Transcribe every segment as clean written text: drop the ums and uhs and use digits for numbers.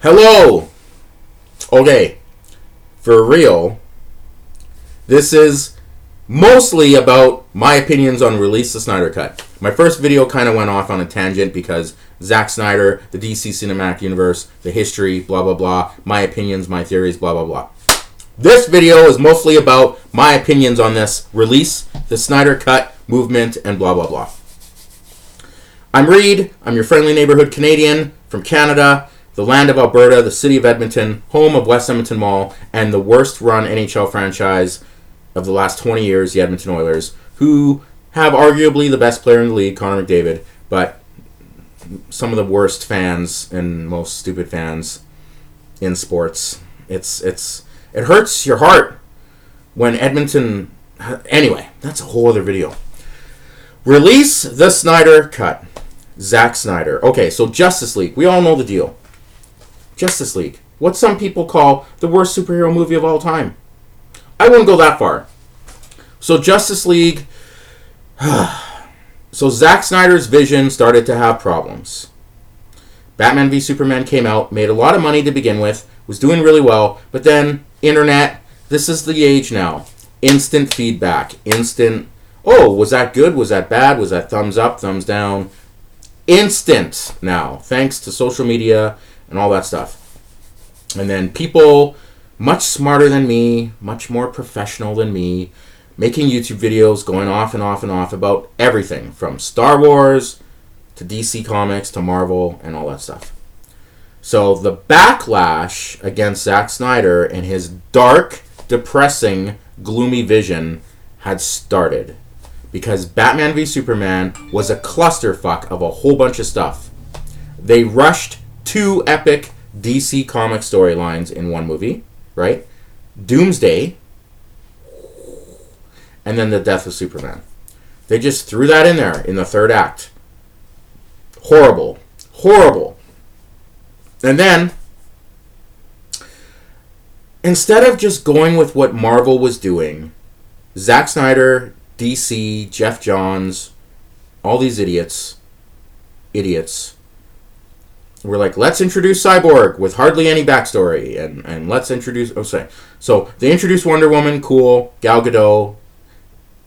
Hello! Okay, for real, this is mostly about my opinions on Release the Snyder Cut. My first video kind of went off on a tangent because Zack Snyder, the DC Cinematic Universe, the history, blah blah blah, my opinions, my theories, blah blah blah. This video is mostly about my opinions on this Release the Snyder Cut movement and blah blah blah. I'm Reed, I'm your friendly neighborhood Canadian from Canada, the land of Alberta, the city of Edmonton, home of West Edmonton Mall, and the worst run NHL franchise of the last 20 years, the Edmonton Oilers, who have arguably the best player in the league, Connor McDavid, but some of the worst fans and most stupid fans in sports. It hurts your heart when Edmonton... Anyway, that's a whole other video. Release the Snyder Cut. Zack Snyder. Okay, so Justice League. We all know the deal. Justice League. What some people call the worst superhero movie of all time. I wouldn't go that far. So Justice League... So Zack Snyder's vision started to have problems. Batman v Superman came out, made a lot of money to begin with, was doing really well, but then internet, this is the age now. Instant feedback. Instant, oh, was that good? Was that bad? Was that thumbs up, thumbs down? Instant now, thanks to social media and all that stuff. And then people much smarter than me, much more professional than me, making YouTube videos, going off and off and off about everything from Star Wars to DC Comics to Marvel and all that stuff. So the backlash against Zack Snyder and his dark, depressing, gloomy vision had started because Batman v Superman was a clusterfuck of a whole bunch of stuff. They rushed two epic DC comic storylines in one movie, right? Doomsday, and then the death of Superman. They just threw that in there in the third act. Horrible. Horrible. And then, instead of just going with what Marvel was doing, Zack Snyder, DC, Jeff Johns, all these idiots, were like, let's introduce Cyborg with hardly any backstory, and let's introduce, so they introduced Wonder Woman, cool, Gal Gadot,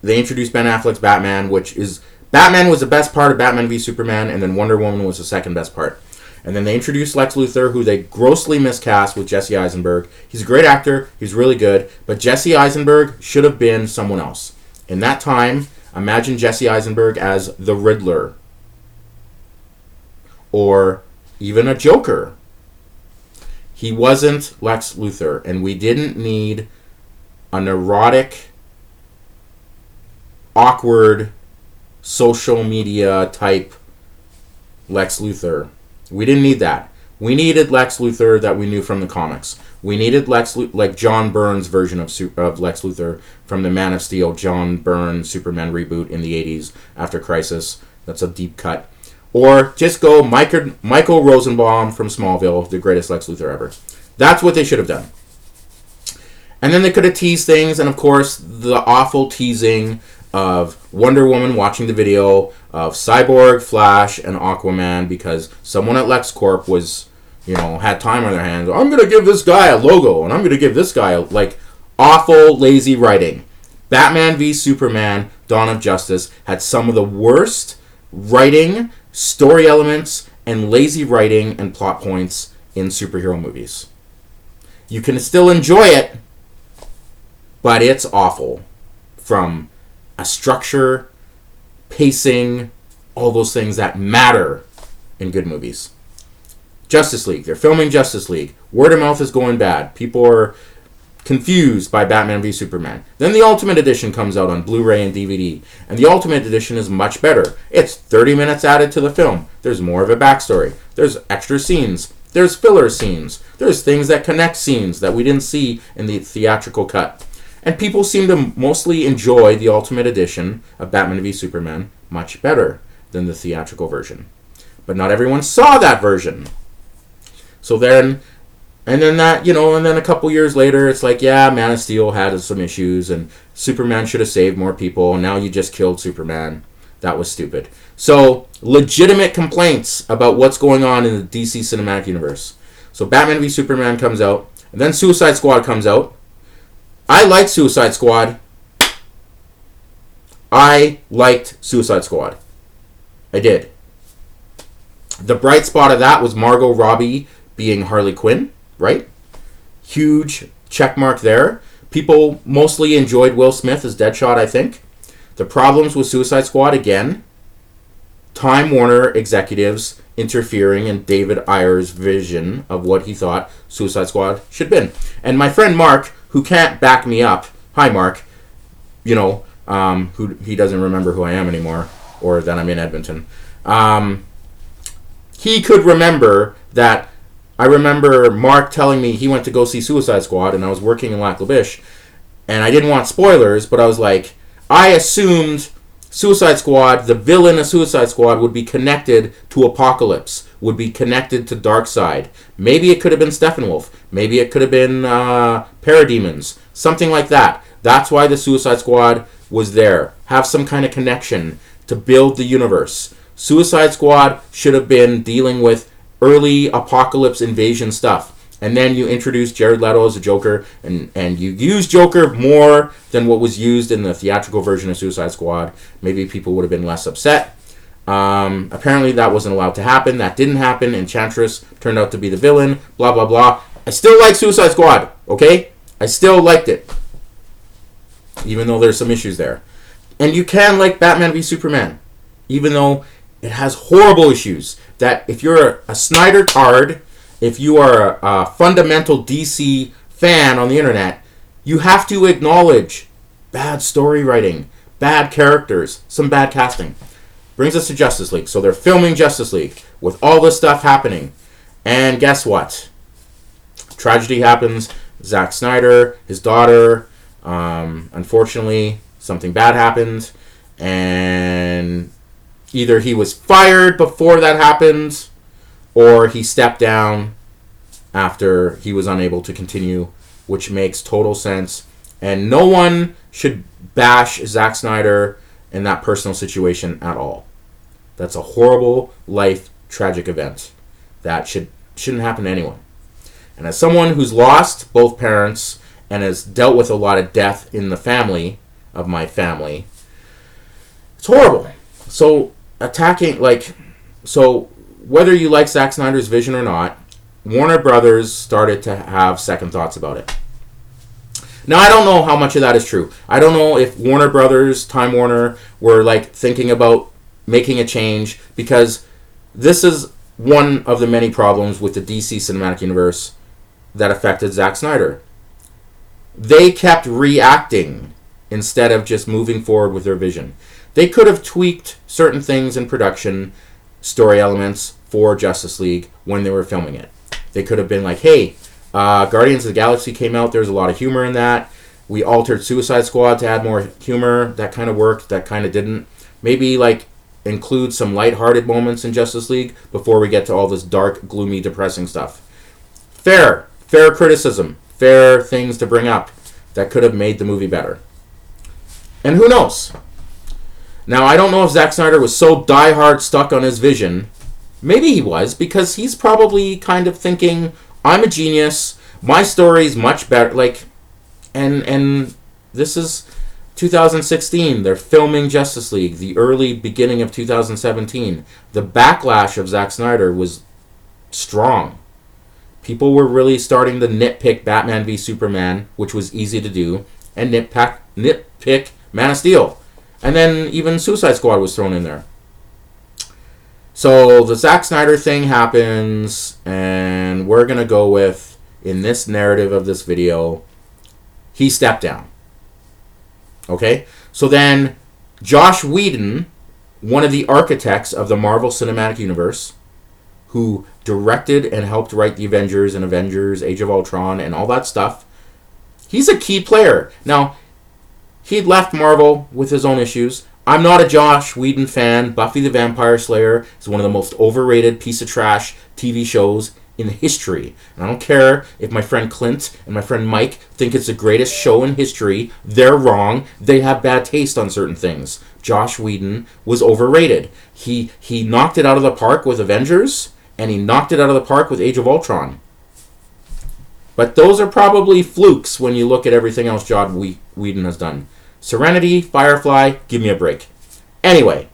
they introduced Ben Affleck's Batman, which is, Batman was the best part of Batman v Superman, and then Wonder Woman was the second best part. And then they introduced Lex Luthor, who they grossly miscast with Jesse Eisenberg. He's a great actor, he's really good, but Jesse Eisenberg should have been someone else. In that time, imagine Jesse Eisenberg as the Riddler. Or even a Joker. He wasn't Lex Luthor, and we didn't need a neurotic, awkward, social media type Lex Luthor. We didn't need that. We needed Lex Luthor that we knew from the comics. We needed like John Byrne's version of Lex Luthor from the Man of Steel, John Byrne Superman reboot in the 80s after Crisis. That's a deep cut. Or just go Michael Rosenbaum from Smallville, the greatest Lex Luthor ever. That's what they should have done. And then they could have teased things, and of course, the awful teasing of Wonder Woman watching the video of Cyborg, Flash, and Aquaman because someone at LexCorp was, had time on their hands. I'm going to give this guy a logo, and I'm going to give this guy, awful, lazy writing. Batman v Superman, Dawn of Justice, had some of the worst writing, story elements, and lazy writing and plot points in superhero movies. You can still enjoy it, but it's awful. From a structure, pacing, all those things that matter in good movies. Justice League. They're filming Justice League. Word of mouth is going bad. People are confused by Batman v Superman. Then the Ultimate Edition comes out on Blu-ray and DVD. And the Ultimate Edition is much better. It's 30 minutes added to the film. There's more of a backstory. There's extra scenes. There's filler scenes. There's things that connect scenes that we didn't see in the theatrical cut. And people seem to mostly enjoy the Ultimate Edition of Batman v Superman much better than the theatrical version. But not everyone saw that version. So then, and then a couple years later, it's like, yeah, Man of Steel had some issues, and Superman should have saved more people, and now you just killed Superman. That was stupid. So, legitimate complaints about what's going on in the DC Cinematic Universe. So Batman v Superman comes out, and then Suicide Squad comes out. I liked Suicide Squad. I liked Suicide Squad. I did. The bright spot of that was Margot Robbie being Harley Quinn, right? Huge check mark there. People mostly enjoyed Will Smith as Deadshot, I think. The problems with Suicide Squad, again, Time Warner executives interfering in David Ayer's vision of what he thought Suicide Squad should have been. And my friend Mark, who can't back me up, hi Mark, who he doesn't remember who I am anymore, or that I'm in Edmonton. He could remember that. I remember Mark telling me he went to go see Suicide Squad, and I was working in Lac La Biche, and I didn't want spoilers, but I was like, I assumed Suicide Squad, the villain of Suicide Squad, would be connected to Apocalypse, would be connected to Darkseid. Maybe it could have been Steppenwolf. Maybe it could have been Parademons. Something like that. That's why the Suicide Squad was there. Have some kind of connection to build the universe. Suicide Squad should have been dealing with early Apocalypse invasion stuff. And then you introduce Jared Leto as a Joker, and you use Joker more than what was used in the theatrical version of Suicide Squad. Maybe people would have been less upset. Apparently that wasn't allowed to happen. That didn't happen. Enchantress turned out to be the villain. Blah, blah, blah. I still like Suicide Squad, okay? I still liked it. Even though there's some issues there. And you can like Batman v Superman. Even though it has horrible issues. That if you're a Snyder card, if you are a fundamental DC fan on the internet, you have to acknowledge bad story writing, bad characters, some bad casting. Brings us to Justice League. So they're filming Justice League with all this stuff happening. And guess what? Tragedy happens. Zack Snyder, his daughter, unfortunately, something bad happened. And either he was fired before that happened, or he stepped down after he was unable to continue, which makes total sense. And no one should bash Zack Snyder in that personal situation at all. That's a horrible life tragic event that shouldn't happen to anyone. And as someone who's lost both parents and has dealt with a lot of death in the family of my family, it's horrible. So whether you like Zack Snyder's vision or not, Warner Brothers started to have second thoughts about it. Now, I don't know how much of that is true. I don't know if Warner Brothers, Time Warner, were thinking about making a change, because this is one of the many problems with the DC Cinematic Universe that affected Zack Snyder. They kept reacting instead of just moving forward with their vision. They could have tweaked certain things in production, story elements for Justice League when they were filming it. They could have been like, hey, Guardians of the Galaxy came out, there's a lot of humor in that. We altered Suicide Squad to add more humor. That kind of worked, that kind of didn't. Maybe include some lighthearted moments in Justice League before we get to all this dark, gloomy, depressing stuff. Fair criticism, fair things to bring up that could have made the movie better. And who knows? Now, I don't know if Zack Snyder was so diehard stuck on his vision. Maybe he was, because he's probably kind of thinking, I'm a genius, my story's much better, and this is 2016, they're filming Justice League, the early beginning of 2017. The backlash of Zack Snyder was strong. People were really starting to nitpick Batman v Superman, which was easy to do, and nitpick Man of Steel. And then even Suicide Squad was thrown in there. So the Zack Snyder thing happens, and we're going to go with, in this narrative of this video, he stepped down. Okay? So then Josh Whedon, one of the architects of the Marvel Cinematic Universe, who directed and helped write the Avengers and Avengers, Age of Ultron, and all that stuff, he's a key player. Now, he'd left Marvel with his own issues. I'm not a Josh Whedon fan. Buffy the Vampire Slayer is one of the most overrated piece of trash TV shows in history. And I don't care if my friend Clint and my friend Mike think it's the greatest show in history. They're wrong. They have bad taste on certain things. Josh Whedon was overrated. He knocked it out of the park with Avengers, and he knocked it out of the park with Age of Ultron. But those are probably flukes when you look at everything else Joss Whedon has done. Serenity, Firefly, give me a break. Anyway,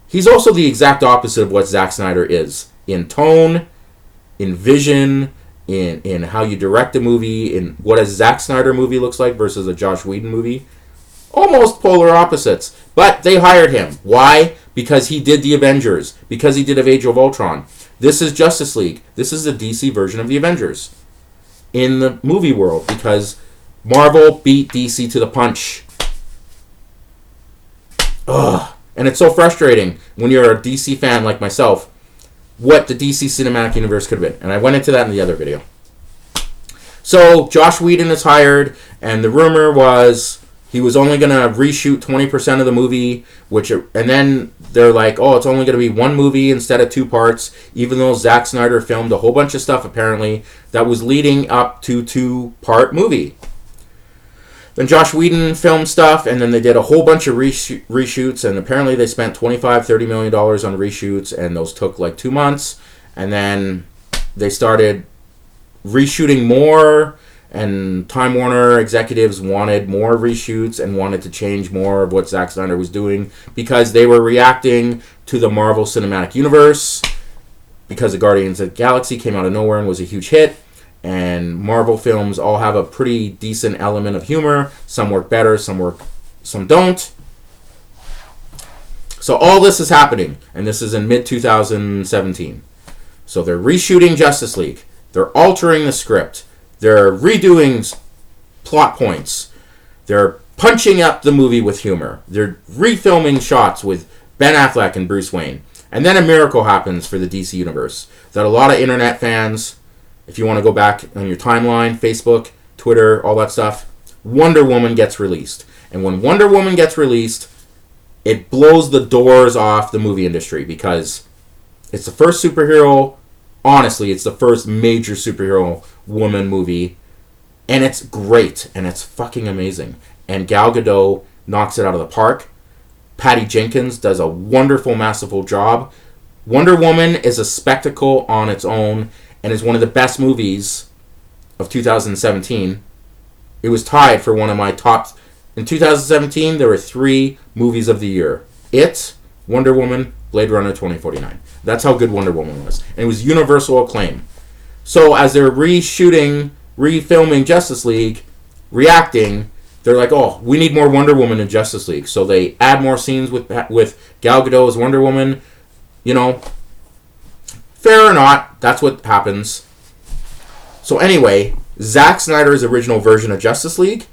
he's also the exact opposite of what Zack Snyder is. In tone, in vision, in how you direct a movie, in what a Zack Snyder movie looks like versus a Joss Whedon movie. Almost polar opposites. But they hired him. Why? Because he did the Avengers. Because he did Age of Ultron. This is Justice League. This is the DC version of the Avengers in the movie world, because Marvel beat DC to the punch. Ugh. And it's so frustrating when you're a DC fan like myself, what the DC Cinematic Universe could have been. And I went into that in the other video. So Joss Whedon is hired, and the rumor was he was only going to reshoot 20% of the movie, and then they're like, oh, it's only going to be one movie instead of 2 parts, even though Zack Snyder filmed a whole bunch of stuff, apparently, that was leading up to 2-part movie. Then Joss Whedon filmed stuff, and then they did a whole bunch of reshoots, and apparently they spent $25-30 million on reshoots, and those took like 2 months, and then they started reshooting more, and Time Warner executives wanted more reshoots and wanted to change more of what Zack Snyder was doing because they were reacting to the Marvel Cinematic Universe, because the Guardians of the Galaxy came out of nowhere and was a huge hit, and Marvel films all have a pretty decent element of humor. Some work better, some don't. So all this is happening, and this is in mid-2017. So they're reshooting Justice League. They're altering the script. They're redoing plot points. They're punching up the movie with humor. They're refilming shots with Ben Affleck and Bruce Wayne. And then a miracle happens for the DC Universe that a lot of internet fans, if you want to go back on your timeline, Facebook, Twitter, all that stuff, Wonder Woman gets released. And when Wonder Woman gets released, it blows the doors off the movie industry, because it's the first superhero, honestly, it's the first major superhero woman movie, and it's great, and it's fucking amazing. And Gal Gadot knocks it out of the park. Patty Jenkins does a wonderful, masterful job. Wonder Woman is a spectacle on its own, and is one of the best movies of 2017. It was tied for one of my top. In 2017, there were 3 movies of the year: It, Wonder Woman, Blade Runner 2049. That's how good Wonder Woman was. And it was universal acclaim. So as they're refilming Justice League, reacting, they're like, oh, we need more Wonder Woman in Justice League. So they add more scenes with Gal Gadot as Wonder Woman. You know, fair or not, that's what happens. So anyway, Zack Snyder's original version of Justice League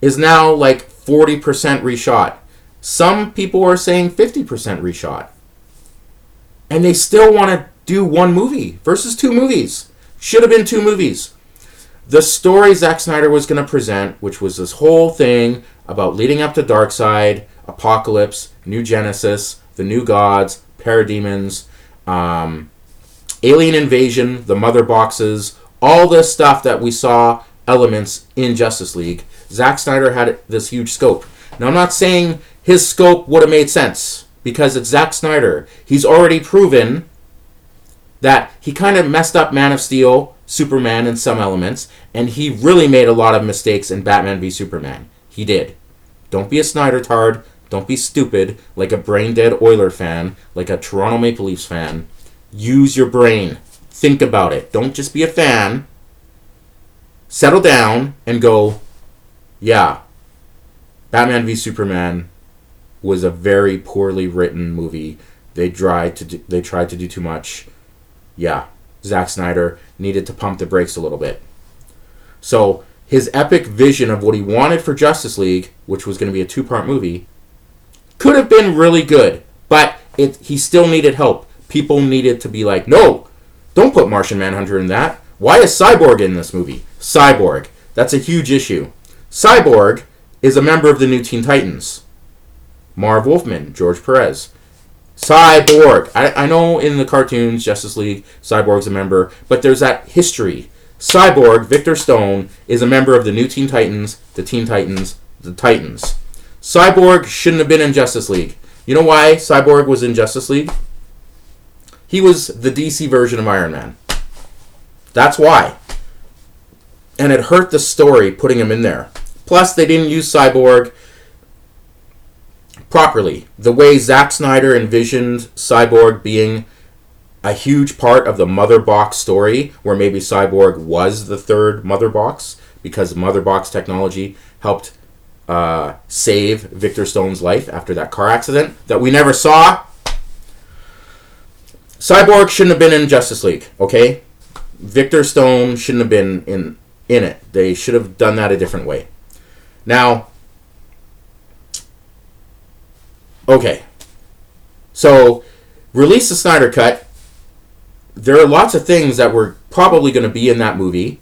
is now like 40% reshot. Some people are saying 50% reshot. And they still want to do 1 movie versus 2 movies. Should have been 2 movies. The story Zack Snyder was going to present, which was this whole thing about leading up to Darkseid, Apocalypse, New Genesis, the New Gods, Parademons, Alien Invasion, the Mother Boxes, all this stuff that we saw elements in Justice League. Zack Snyder had this huge scope. Now, I'm not saying his scope would have made sense, because it's Zack Snyder. He's already proven that he kind of messed up Man of Steel, Superman in some elements, and he really made a lot of mistakes in Batman v Superman. He did. Don't be a Snyder tard. Don't be stupid like a brain-dead Oiler fan, like a Toronto Maple Leafs fan. Use your brain. Think about it. Don't just be a fan. Settle down and go, yeah, Batman v Superman was a very poorly written movie. They tried to do too much. Yeah, Zack Snyder needed to pump the brakes a little bit. So his epic vision of what he wanted for Justice League, which was going to be a 2-part movie, could have been really good, but he still needed help. People needed to be like, no, don't put Martian Manhunter in that. Why is Cyborg in this movie? Cyborg. That's a huge issue. Cyborg is a member of the new Teen Titans. Marv Wolfman, George Perez. Cyborg. I know in the cartoons, Justice League, Cyborg's a member, but there's that history. Cyborg, Victor Stone, is a member of the new Teen Titans, the Teen Titans, the Titans. Cyborg shouldn't have been in Justice League. You know why Cyborg was in Justice League? He was the DC version of Iron Man. That's why. And it hurt the story putting him in there. Plus, they didn't use Cyborg properly. The way Zack Snyder envisioned Cyborg being a huge part of the Mother Box story, where maybe Cyborg was the third Mother Box, because Mother Box technology helped save Victor Stone's life after that car accident that we never saw. Cyborg shouldn't have been in Justice League, okay? Victor Stone shouldn't have been in it. They should have done that a different way. Now, okay. So, release the Snyder Cut. There are lots of things that were probably going to be in that movie.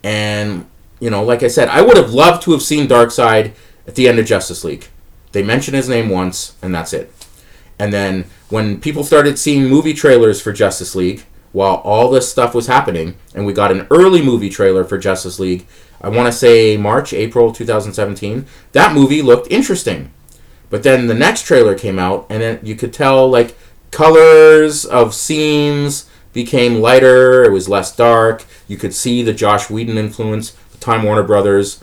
And, you know, like I said, I would have loved to have seen Darkseid at the end of Justice League. They mention his name once, and that's it. And then, when people started seeing movie trailers for Justice League, while all this stuff was happening, and we got an early movie trailer for Justice League, I want to say April 2017, that movie looked interesting. But then the next trailer came out, and then you could tell, like, colors of scenes became lighter, it was less dark, you could see the Joss Whedon influence, the Time Warner Brothers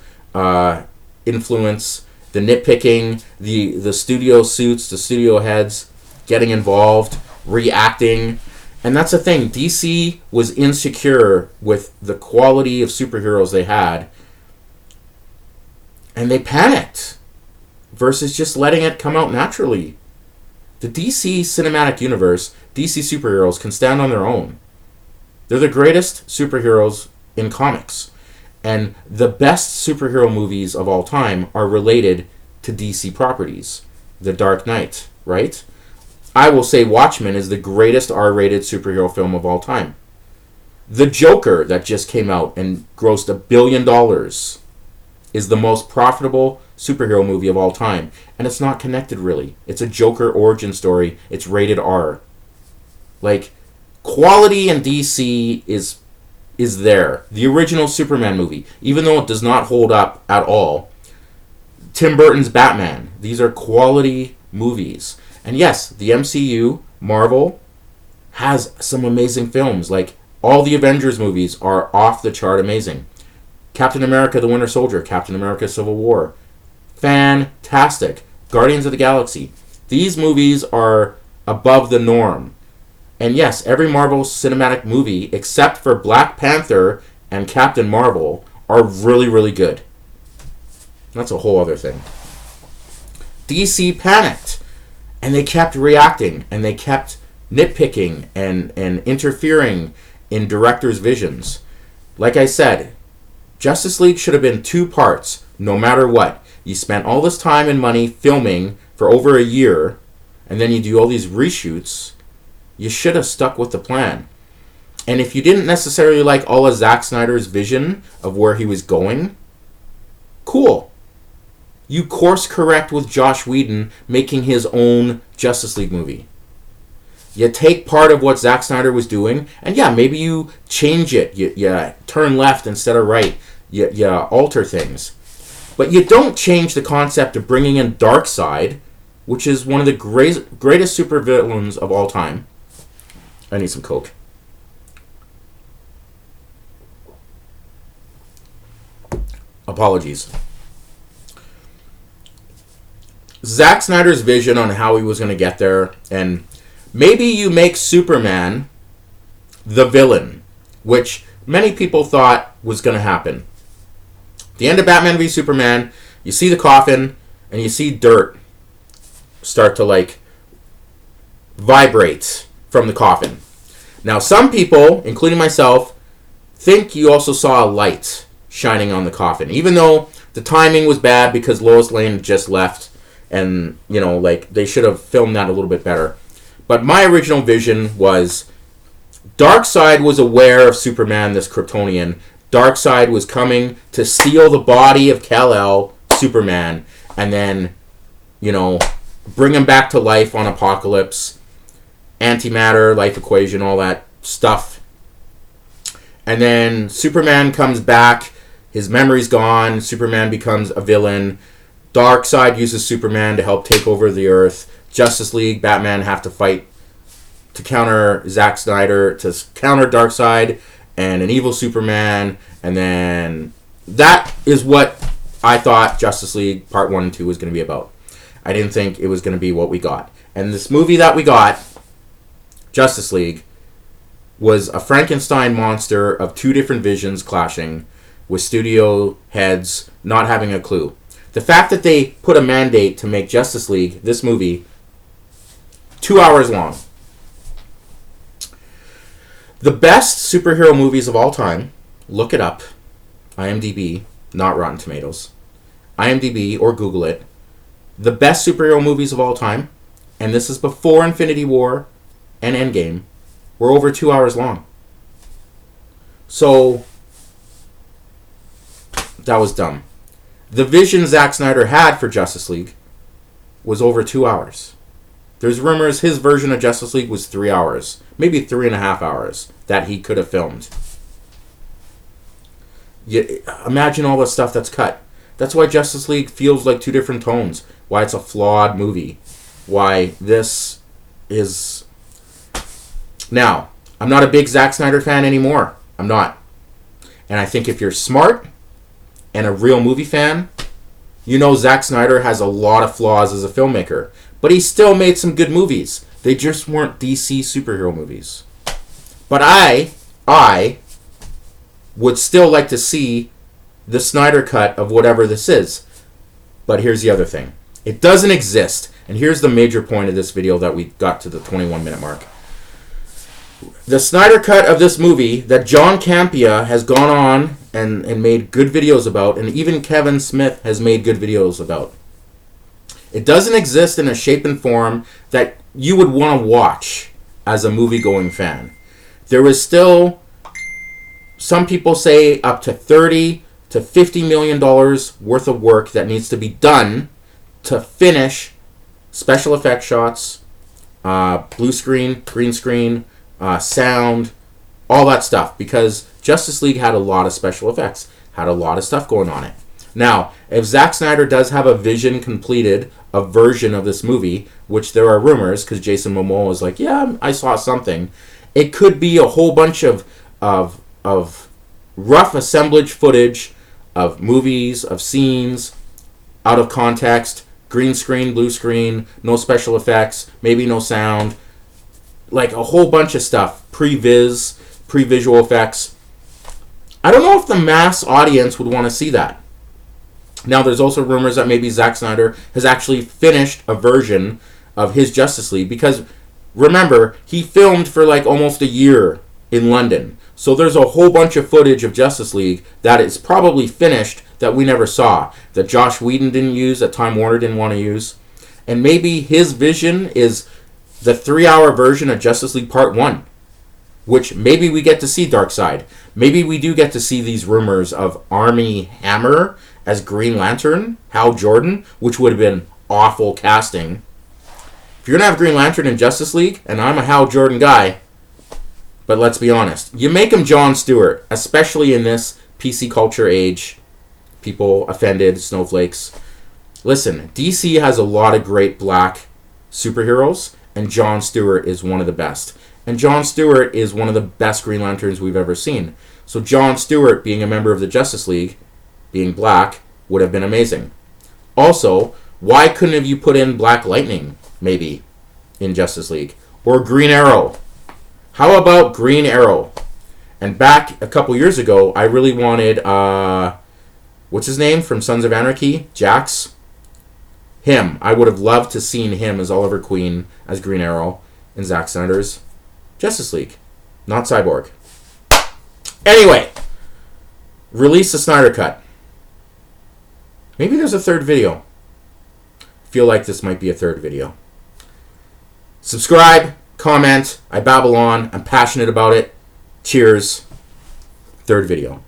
influence, the nitpicking, the studio suits, the studio heads getting involved, reacting. And that's the thing, DC was insecure with the quality of superheroes they had, and they panicked versus just letting it come out naturally. The DC cinematic universe, DC superheroes can stand on their own. They're the greatest superheroes in comics. And the best superhero movies of all time are related to DC properties. The Dark Knight, right? I will say Watchmen is the greatest R-rated superhero film of all time. The Joker that just came out and grossed $1 billion is the most profitable superhero movie of all time. And it's not connected really. It's a Joker origin story. It's rated R. Like, quality in DC is there. The original Superman movie, even though it does not hold up at all. Tim Burton's Batman. These are quality movies. And yes, the MCU, Marvel, has some amazing films. Like, all the Avengers movies are off the chart amazing. Captain America the Winter Soldier, Captain America Civil War. Fantastic. Guardians of the Galaxy. These movies are above the norm. And yes, every Marvel cinematic movie, except for Black Panther and Captain Marvel, are really, really good. That's a whole other thing. DC panicked. And they kept reacting, and they kept nitpicking and interfering in directors' visions. Like I said, Justice League should have been 2 parts, no matter what. You spent all this time and money filming for over a year, and then you do all these reshoots. You should have stuck with the plan. And if you didn't necessarily like all of Zack Snyder's vision of where he was going, cool. You course correct with Joss Whedon making his own Justice League movie. You take part of what Zack Snyder was doing, and yeah, maybe you change it. You turn left instead of right. You alter things. But you don't change the concept of bringing in Darkseid, which is one of the greatest supervillains of all time. I need some Coke. Apologies. Zack Snyder's vision on how he was going to get there, and maybe you make Superman the villain, which many people thought was going to happen. At the end of Batman v Superman, you see the coffin, and you see dirt start to, like, vibrate from the coffin. Now, some people, including myself, think you also saw a light shining on the coffin, even though the timing was bad because Lois Lane just left. And, you know, like, they should have filmed that a little bit better. But my original vision was Darkseid was aware of Superman, this Kryptonian. Darkseid was coming to steal the body of Kal-El, Superman, and then, you know, bring him back to life on Apocalypse. Antimatter, life equation, all that stuff. And then Superman comes back. His memory's gone. Superman becomes a villain. Darkseid uses Superman to help take over the Earth. Justice League, Batman have to fight to counter Zack Snyder, to counter Darkseid, and an evil Superman, and then that is what I thought Justice League Part 1 and 2 was going to be about. I didn't think it was going to be what we got. And this movie that we got, Justice League, was a Frankenstein monster of two different visions clashing, with studio heads not having a clue. The fact that they put a mandate to make Justice League, this movie, 2 hours long. The best superhero movies of all time, look it up, IMDb, not Rotten Tomatoes, IMDb or Google it, the best superhero movies of all time, and this is before Infinity War and Endgame, were over 2 hours long. So, that was dumb. The vision Zack Snyder had for Justice League was over 2 hours. There's rumors his version of Justice League was 3 hours, maybe 3.5 hours that he could have filmed. Imagine all the stuff that's cut. That's why Justice League feels like two different tones. Why it's a flawed movie. Why this is... Now, I'm not a big Zack Snyder fan anymore. I'm not. And I think if you're smart and a real movie fan, you know Zack Snyder has a lot of flaws as a filmmaker. But he still made some good movies. They just weren't DC superhero movies. But I would still like to see the Snyder Cut of whatever this is. But here's the other thing. It doesn't exist. And here's the major point of this video that we got to the 21-minute mark. The Snyder Cut of this movie that John Campea has gone on and made good videos about, and even Kevin Smith has made good videos about. It doesn't exist in a shape and form that you would want to watch as a movie-going fan. There is still, some people say, up to $30 to $50 million worth of work that needs to be done to finish special effect shots, blue screen, green screen, sound, all that stuff. Because Justice League had a lot of special effects, had a lot of stuff going on it. Now, if Zack Snyder does have a vision completed, a version of this movie, which there are rumors, because Jason Momoa is like, yeah, I saw something. It could be a whole bunch of rough assemblage footage of movies, of scenes, out of context, green screen, blue screen, no special effects, maybe no sound, like a whole bunch of stuff, pre-viz, pre-visual effects. I don't know if the mass audience would want to see that. Now, there's also rumors that maybe Zack Snyder has actually finished a version of his Justice League, because remember, he filmed for like almost a year in London. So there's a whole bunch of footage of Justice League that is probably finished that we never saw, that Joss Whedon didn't use, that Time Warner didn't want to use. And maybe his vision is the 3-hour version of Justice League Part 1, which maybe we get to see Darkseid. Maybe we do get to see these rumors of Armie Hammer as Green Lantern, Hal Jordan, which would have been awful casting. If you're going to have Green Lantern in Justice League, and I'm a Hal Jordan guy, but let's be honest, you make him Jon Stewart, especially in this PC culture age. People offended, snowflakes. Listen, DC has a lot of great black superheroes, and Jon Stewart is one of the best. And Jon Stewart is one of the best Green Lanterns we've ever seen. So Jon Stewart, being a member of the Justice League, being black, would have been amazing. Also, why couldn't have you put in Black Lightning, maybe, in Justice League? Or Green Arrow? How about Green Arrow? And back a couple years ago, I really wanted, what's his name from Sons of Anarchy? Jax? Him. I would have loved to seen him as Oliver Queen, as Green Arrow, in Zack Snyder's Justice League. Not Cyborg. Anyway, release the Snyder Cut. Maybe there's a third video. I feel like this might be a third video. Subscribe, comment. I babble on. I'm passionate about it. Cheers. Third video.